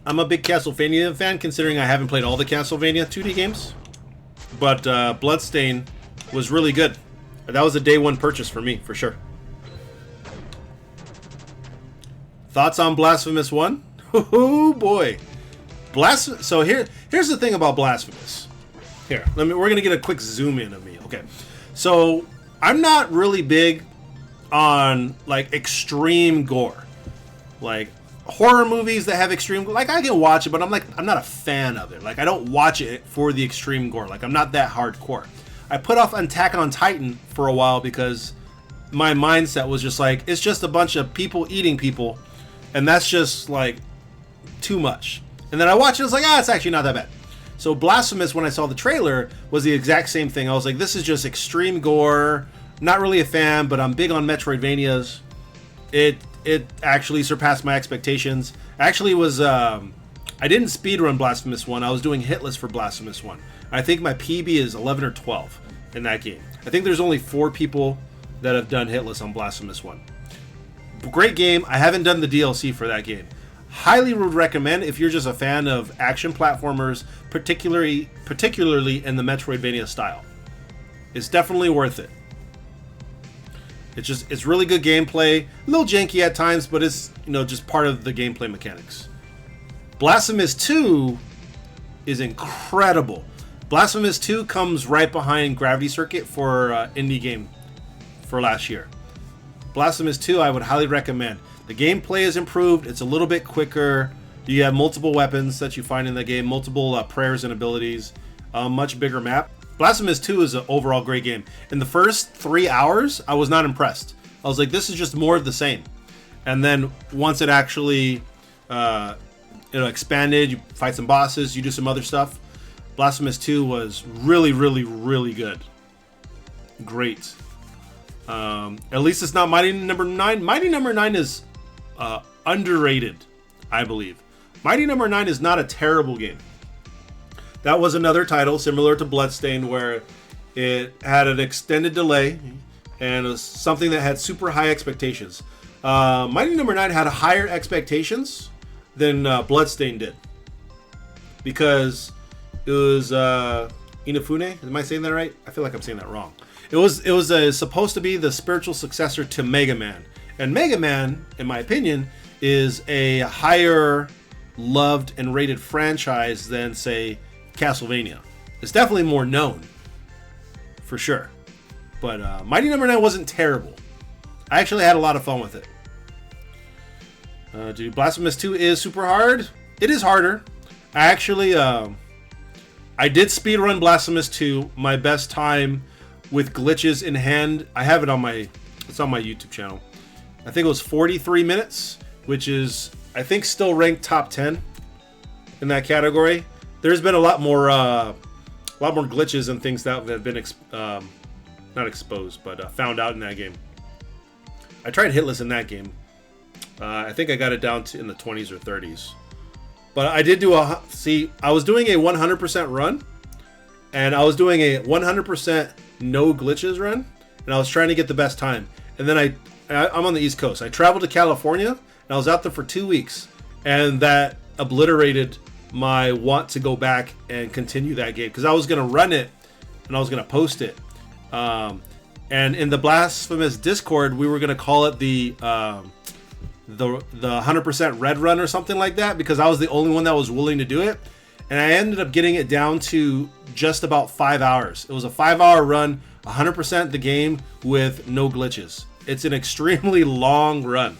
I'm a big Castlevania fan, considering I haven't played all the Castlevania 2D games. But Bloodstain was really good. That was a day one purchase for me, for sure. Thoughts on Blasphemous 1? Oh boy. So here's the thing about Blasphemous. Here, we're gonna get a quick zoom in of me. Okay. So I'm not really big on like extreme gore. Like horror movies that have extreme, like I can watch it, but I'm not a fan of it. Like I don't watch it for the extreme gore. Like I'm not that hardcore. I put off Attack on Titan for a while because my mindset was just like, it's just a bunch of people eating people, and that's just like too much. And then I watched it, I was like, it's actually not that bad. So Blasphemous, when I saw the trailer, was the exact same thing. I was like, this is just extreme gore. Not really a fan, but I'm big on Metroidvanias. It actually surpassed my expectations. Actually, was I didn't speedrun Blasphemous 1. I was doing hitless for Blasphemous 1. I think my PB is 11 or 12 in that game. I think there's only 4 people that have done hitless on Blasphemous 1. Great game. I haven't done the DLC for that game. Highly would recommend if you're just a fan of action platformers, particularly in the Metroidvania style. It's definitely worth it. It's really good gameplay, a little janky at times, but it's just part of the gameplay mechanics. Blasphemous 2 is incredible. Blasphemous 2 comes right behind Gravity Circuit for indie game for last year. Blasphemous 2 I would highly recommend. The gameplay is improved. It's a little bit quicker. You have multiple weapons that you find in the game, multiple prayers and abilities, a much bigger map. Blasphemous 2 is an overall great game. In the first 3 hours, I was not impressed. I was like, this is just more of the same. And then once it actually expanded, you fight some bosses, you do some other stuff. Blasphemous 2 was really, really, really good. Great. At least it's not Mighty Number 9. Mighty Number 9 is underrated, I believe. Mighty Number 9 is not a terrible game. That was another title similar to Bloodstained where it had an extended delay and it was something that had super high expectations. Mighty Number 9 had higher expectations than Bloodstained did because it was Inafune. Am I saying that right? I feel like I'm saying that wrong. It was supposed to be the spiritual successor to Mega Man. And Mega Man, in my opinion, is a higher loved and rated franchise than, say, Castlevania. It's definitely more known, for sure. But Mighty Number 9 wasn't terrible. I actually had a lot of fun with it. Dude, Blasphemous 2 is super hard. It is harder. I actually, I did speedrun Blasphemous 2. My best time with glitches in hand. I have it on it's on my YouTube channel. I think it was 43 minutes, which is, I think, still ranked top 10 in that category. There's been a lot more glitches and things that have been not exposed, but found out in that game. I tried hitless in that game. I think I got it down to in the 20s or 30s. But I did do I was doing a 100% run, and I was doing a 100% no glitches run, and I was trying to get the best time. And then I'm on the East Coast. I traveled to California, and I was out there for 2 weeks, and that obliterated my want to go back and continue that game because I was going to run it and I was going to post it. And in the Blasphemous Discord, we were going to call it the 100% red run or something like that because I was the only one that was willing to do it. And I ended up getting it down to just about 5 hours. It was a 5-hour run, 100% the game with no glitches. It's an extremely long run.